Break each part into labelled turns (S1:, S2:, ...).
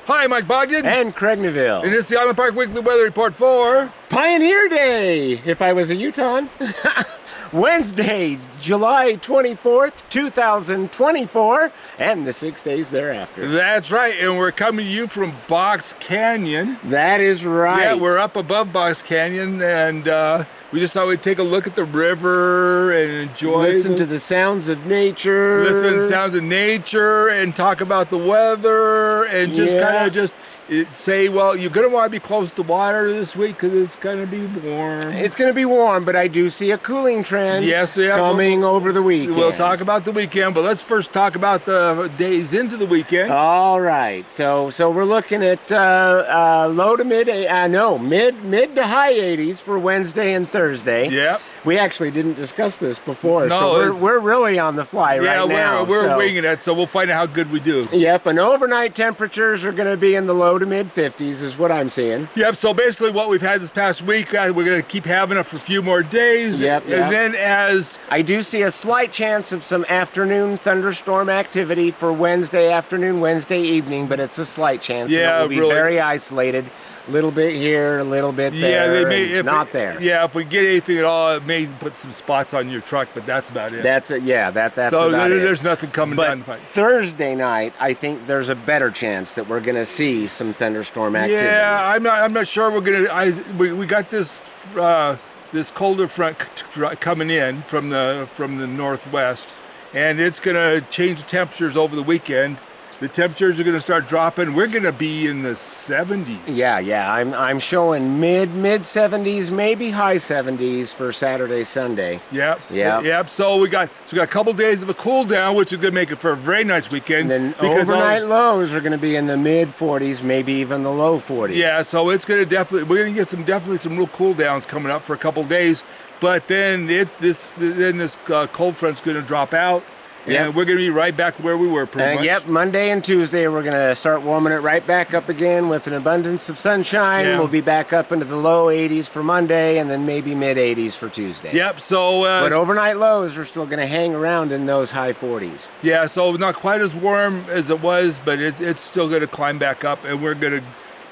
S1: Hi, Mike Bogden.
S2: And Craig Neville.
S1: And this is the Island Park Weekly Weather Report for
S2: Pioneer Day, if I was a Utahn. Wednesday, July 24th, 2024, and the 6 days thereafter.
S1: That's right, and we're coming to you from Box Canyon.
S2: That is right.
S1: Yeah, we're up above Box Canyon, and we just thought we'd take a look at the river and enjoy.
S2: Listen to the sounds of nature.
S1: Listen to sounds of nature and talk about the weather and just kind of just say, well, you're going to want to be close to water this week because it's going to be warm.
S2: It's going to be warm, but I do see a cooling trend coming over the weekend.
S1: We'll talk about the weekend, but let's first talk about the days into the weekend.
S2: All right. So we're looking at low to mid to high 80s for Wednesday and Thursday.
S1: Yep.
S2: We actually didn't discuss this before,
S1: no,
S2: so we're really on the fly right now.
S1: Yeah, we're winging it, so we'll find out how good we do.
S2: Yep, and overnight temperatures are going to be in the low to mid 50s is what I'm seeing.
S1: Yep, so basically what we've had this past week, we're going to keep having it for a few more days.
S2: Yep.
S1: And then as...
S2: I do see a slight chance of some afternoon thunderstorm activity for Wednesday afternoon, Wednesday evening, but it's a slight chance.
S1: Yeah,
S2: it will be
S1: really.
S2: Very isolated. A little bit here, a little bit there,
S1: they may,
S2: there.
S1: Yeah, if we get anything at all, it may put some spots on your truck, but that's about it.
S2: That's it. Yeah, that's
S1: so
S2: about it.
S1: There's nothing coming down the pipe.
S2: Thursday night, I think there's a better chance that we're going to see some thunderstorm activity.
S1: Yeah, I'm not sure we're going to. We got this this colder front coming in from the northwest, and it's going to change the temperatures over the weekend. The temperatures are going to start dropping. We're going to be in the 70s.
S2: Yeah. I'm showing mid 70s, maybe high 70s for Saturday, Sunday.
S1: Yep. So we got a couple days of a cool down, which is going to make it for a very nice weekend.
S2: And then overnight lows are going to be in the mid 40s, maybe even the low 40s.
S1: Yeah. So it's going to we're going to get definitely some real cool downs coming up for a couple days. But then this cold front's going to drop out. Yeah, we're going to be right back where we were pretty much.
S2: Yep, Monday and Tuesday we're going to start warming it right back up again with an abundance of sunshine. Yeah. We'll be back up into the low 80s for Monday and then maybe mid 80s for Tuesday.
S1: Yep, so...
S2: but overnight lows are still going to hang around in those high 40s.
S1: Yeah, so not quite as warm as it was, but it's still going to climb back up, and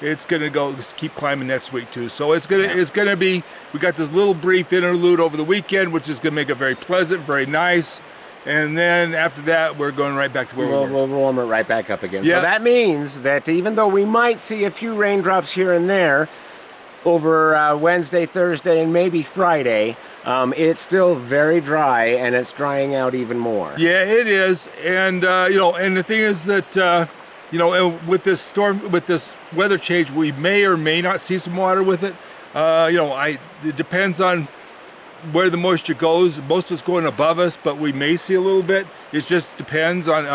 S1: it's going to keep climbing next week too. So it's going to be... We got this little brief interlude over the weekend, which is going to make it very pleasant, very nice. And then after that, we're going right back to where we were.
S2: We'll warm it right back up again. Yep. So that means that even though we might see a few raindrops here and there over Wednesday, Thursday, and maybe Friday, it's still very dry, and it's drying out even more.
S1: Yeah, it is. And, and the thing is that, with this storm, with this weather change, we may or may not see some water with it. It depends on where the moisture goes. Most of it's going above us, but we may see a little bit. It just depends on,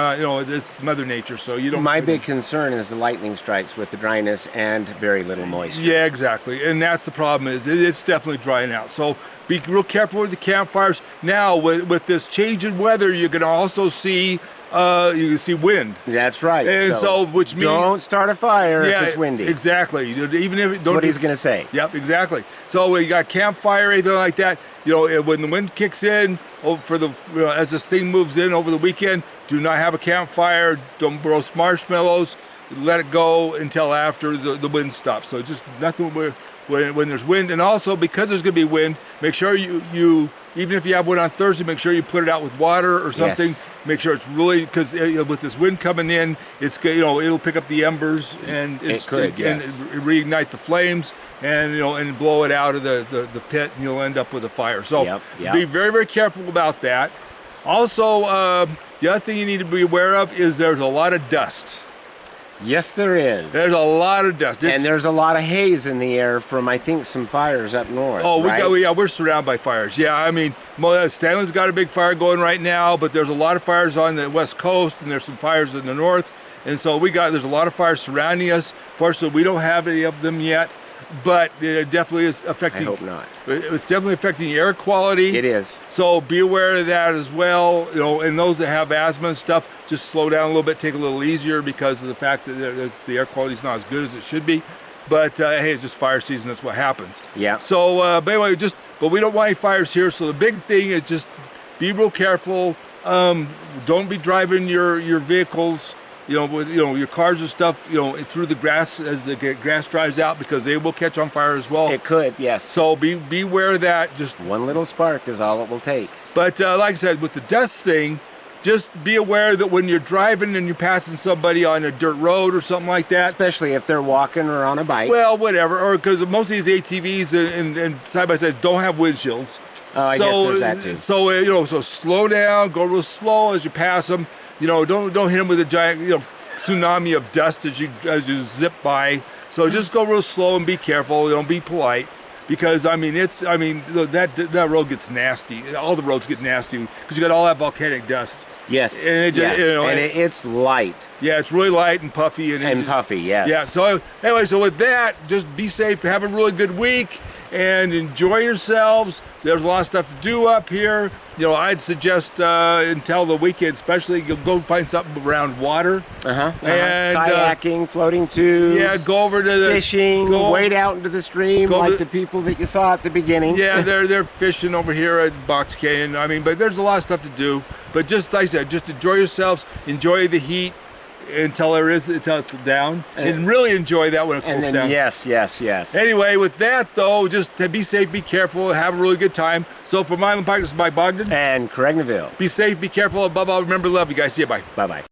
S1: it's Mother Nature, so you don't...
S2: My big concern is the lightning strikes with the dryness and very little moisture.
S1: Yeah, exactly, and that's the problem, is it's definitely drying out. So be real careful with the campfires. Now, with this change in weather, you're going to also see... you can see wind.
S2: That's right.
S1: And so which means
S2: don't start a fire if it's windy.
S1: Exactly. Even if
S2: that's what he's going to say.
S1: Yep, exactly. So we got campfire, anything like that. When the wind kicks in, as this thing moves in over the weekend, do not have a campfire. Don't roast marshmallows. Let it go until after the wind stops. So just nothing when there's wind. And also, because there's going to be wind, make sure you even if you have one on Thursday, make sure you put it out with water or something. Yes. Make sure it's really, because with this wind coming in, it's it'll pick up the embers and reignite the flames and blow it out of the pit, and you'll end up with a fire. So be very, very careful about that. Also, the other thing you need to be aware of is there's a lot of dust.
S2: Yes, there is.
S1: There's a lot of dust.
S2: And there's a lot of haze in the air from, I think, some fires up north.
S1: Oh, we're surrounded by fires. Yeah, I mean, Stanley's got a big fire going right now, but there's a lot of fires on the west coast, and there's some fires in the north. And so there's a lot of fires surrounding us. Fortunately, we don't have any of them yet. But it definitely is affecting...
S2: I hope not.
S1: It's definitely affecting air quality.
S2: It is.
S1: So be aware of that as well. And those that have asthma and stuff, just slow down a little bit, take it a little easier because of the fact that the air quality is not as good as it should be. But hey, it's just fire season. That's what happens.
S2: Yeah.
S1: So, but anyway, but we don't want any fires here. So the big thing is just be real careful. Don't be driving your vehicles with, your cars and stuff, through the grass as the grass dries out, because they will catch on fire as well.
S2: It could, yes.
S1: So be aware of that. Just
S2: one little spark is all it will take.
S1: But like I said, with the dust thing, just be aware that when you're driving and you're passing somebody on a dirt road or something like that,
S2: especially if they're walking or on a bike.
S1: Well, whatever, or because most of these ATVs and side-by-sides don't have windshields.
S2: Oh, I guess there's that too.
S1: So slow down, go real slow as you pass them. Don't hit them with a giant tsunami of dust as you zip by. So just go real slow and be careful. Be polite. Because that road gets nasty. All the roads get nasty because you got all that volcanic dust.
S2: Yes.
S1: And
S2: it's light.
S1: Yeah, it's really light and puffy and
S2: puffy. Yes.
S1: Yeah. So anyway, so with that, just be safe. Have a really good week and enjoy yourselves. There's a lot of stuff to do up here. I'd suggest until the weekend, especially, you'll go find something around water. And
S2: kayaking, floating tubes.
S1: Yeah, go over to the
S2: fishing. Wade out into the stream like the people that you saw at the beginning.
S1: Yeah, they're fishing over here at Box Canyon. But there's a lot of stuff to do. But just like I said, just enjoy yourselves. Enjoy the heat until it's down, and really enjoy that when it cools down.
S2: Yes.
S1: Anyway, with that though, just to be safe, be careful, and have a really good time. So for my podcast, this is Mike Bogden
S2: and Craig Neville.
S1: Be safe, be careful, above all, remember to love you guys. See you, bye.
S2: Bye.